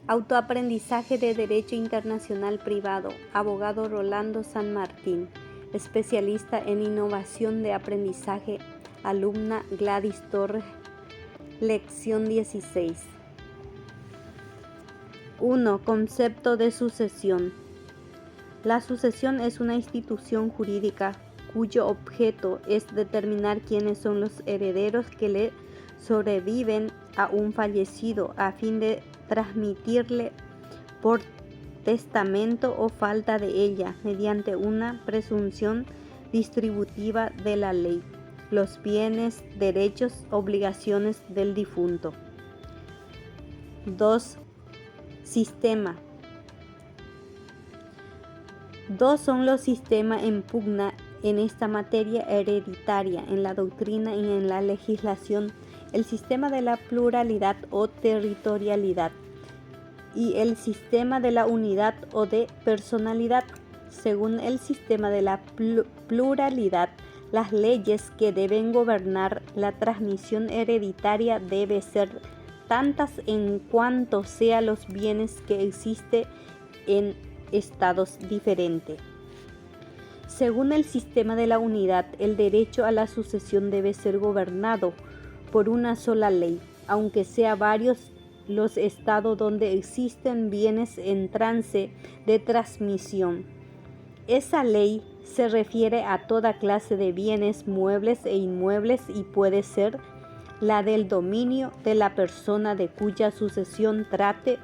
Autoaprendizaje de Derecho Internacional Privado. Abogado Rolando San Martín. Especialista en innovación de aprendizaje. Alumna Gladys Torres. Lección 16. 1. Concepto de sucesión. La sucesión es una institución jurídica cuyo objeto es determinar quiénes son los herederos que le sobreviven a un fallecido a fin de transmitirle por testamento o falta de ella, mediante una presunción distributiva de la ley, los bienes, derechos, obligaciones del difunto. 2. Sistema. Dos son los sistemas en pugna en esta materia hereditaria, en la doctrina y en la legislación: el sistema de la pluralidad o territorialidad y el sistema de la unidad o de personalidad. Según el sistema de la pluralidad, las leyes que deben gobernar la transmisión hereditaria deben ser tantas en cuanto sean los bienes que existen en estados diferentes. Según el sistema de la unidad, el derecho a la sucesión debe ser gobernado por una sola ley, aunque sea varios los estados donde existen bienes en trance de transmisión. Esa ley se refiere a toda clase de bienes muebles e inmuebles y puede ser la del dominio de la persona de cuya sucesión trate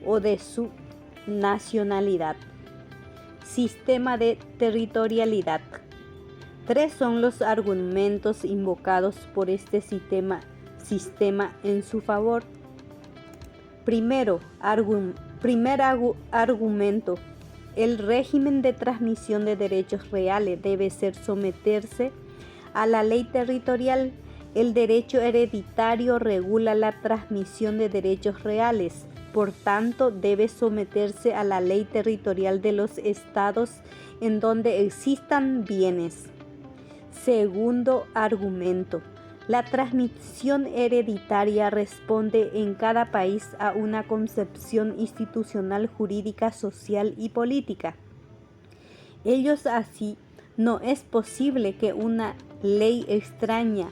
o de su nacionalidad. Sistema de territorialidad. 3 son los argumentos invocados por este sistema en su favor. Primer argumento. El régimen de transmisión de derechos reales debe someterse a la ley territorial. El derecho hereditario regula la transmisión de derechos reales, por tanto debe someterse a la ley territorial de los estados en donde existan bienes. Segundo argumento. La transmisión hereditaria responde en cada país a una concepción institucional, jurídica, social y política. Ellos así, no es posible que una ley extraña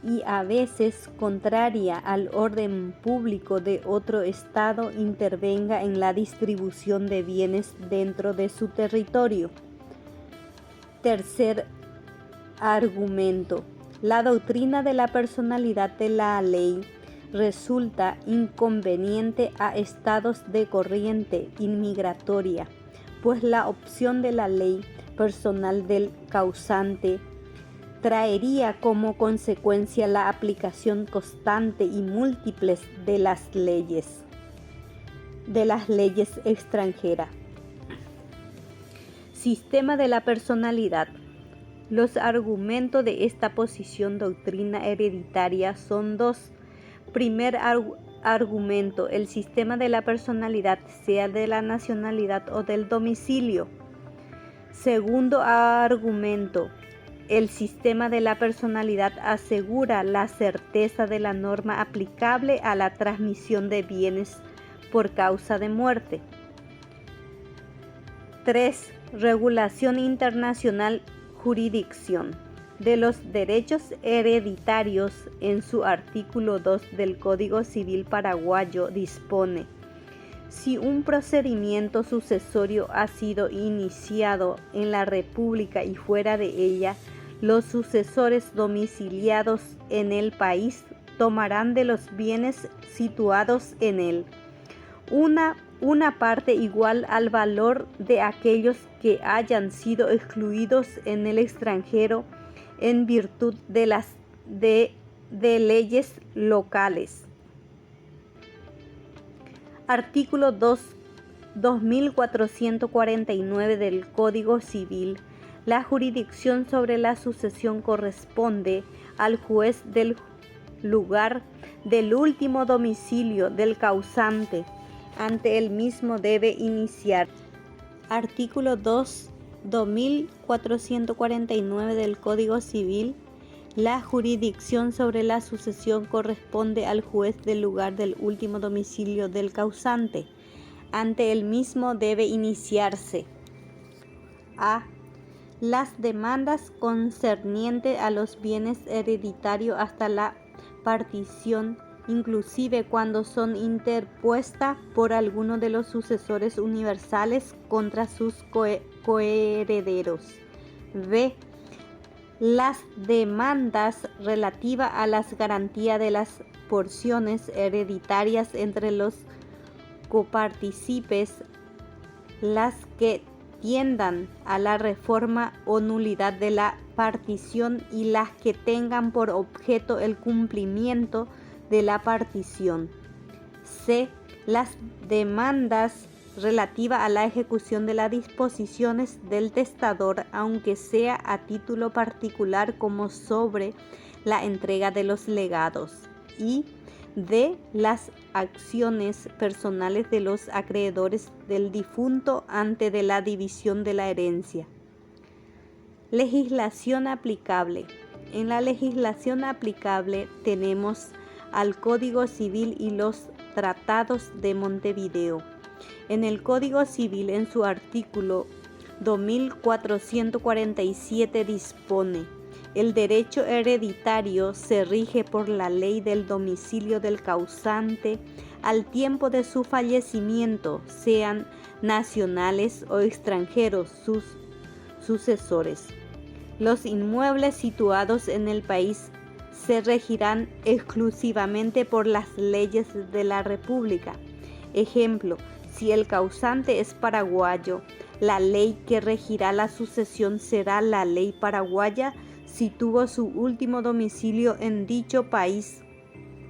y a veces contraria al orden público de otro estado intervenga en la distribución de bienes dentro de su territorio. Tercer argumento. La doctrina de la personalidad de la ley resulta inconveniente a estados de corriente inmigratoria, pues la opción de la ley personal del causante traería como consecuencia la aplicación constante y múltiple de las leyes extranjeras. Sistema de la personalidad. Los argumentos de esta posición doctrina hereditaria son 2. Primer argumento. El sistema de la personalidad, sea de la nacionalidad o del domicilio. Segundo argumento. El sistema de la personalidad asegura la certeza de la norma aplicable a la transmisión de bienes por causa de muerte. 3. Regulación internacional. Jurisdicción de los derechos hereditarios. En su artículo 2 del Código Civil paraguayo dispone: si un procedimiento sucesorio ha sido iniciado en la República y fuera de ella, los sucesores domiciliados en el país tomarán de los bienes situados en él una parte igual al valor de aquellos que hayan sido excluidos en el extranjero en virtud de leyes locales. Artículo 2449 del Código Civil. La jurisdicción sobre la sucesión corresponde al juez del lugar del último domicilio del causante. Ante el mismo debe iniciar. Artículo 2449 del Código Civil. La jurisdicción sobre la sucesión corresponde al juez del lugar del último domicilio del causante. ante el mismo debe iniciarse: a. Las demandas concernientes a los bienes hereditarios hasta la partición, inclusive cuando son interpuestas por alguno de los sucesores universales contra sus coherederos. B. Las demandas relativas a las garantías de las porciones hereditarias entre los copartícipes, las que tiendan a la reforma o nulidad de la partición y las que tengan por objeto el cumplimiento de la partición. C. Las demandas relativas a la ejecución de las disposiciones del testador, aunque sea a título particular, como sobre la entrega de los legados. Y D. Las acciones personales de los acreedores del difunto antes de la división de la herencia. Legislación aplicable. En la legislación aplicable tenemos al Código Civil y los Tratados de Montevideo. En el Código Civil, en su artículo 2447, dispone: el derecho hereditario se rige por la ley del domicilio del causante al tiempo de su fallecimiento, sean nacionales o extranjeros sus sucesores. Los inmuebles situados en el país se regirán exclusivamente por las leyes de la República. Ejemplo: si el causante es paraguayo, la ley que regirá la sucesión será la ley paraguaya si tuvo su último domicilio en dicho país.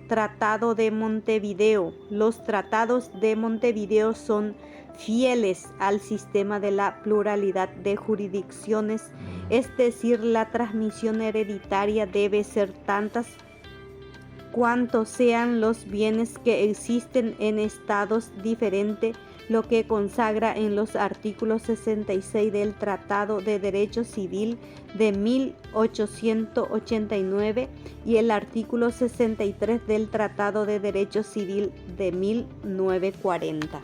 Tratado de Montevideo. Los tratados de Montevideo son fieles al sistema de la pluralidad de jurisdicciones, es decir, la transmisión hereditaria debe ser tantas cuantos sean los bienes que existen en estados diferentes, lo que consagra en los artículos 66 del Tratado de Derecho Civil de 1889 y el artículo 63 del Tratado de Derecho Civil de 1940.